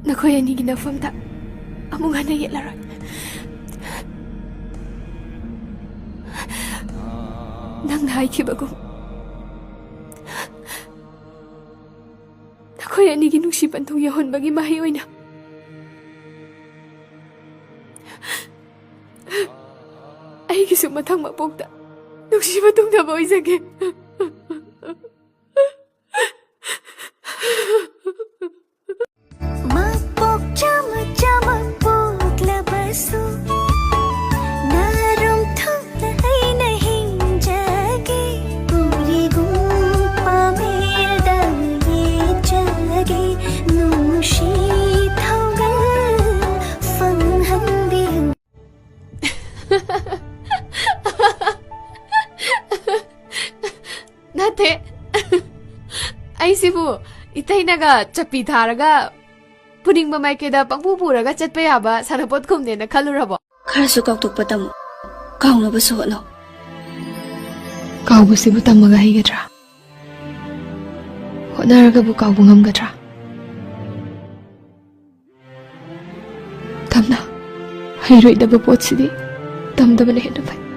Nakoy ani ginafamta. Among hana yelaroy. Nang haikibagum. Nakoy ani ginusipan tong yahon bagi mahiyoy na. Ay gisumatang mapugta. Nusipan tong naboy sage. Nate, ay sibu, itay naga chapi tharaga, puning mamay keda pangpupuraga chatpa yaba sarapot kumne na kalurabo. Karasu kautuk patam, kau na baso no. Kau bu sibu tamaga higadra. Honaraga bu kau bungam gadra. Tamna, hayroi daba pot sidi, tamdaba na henna pai.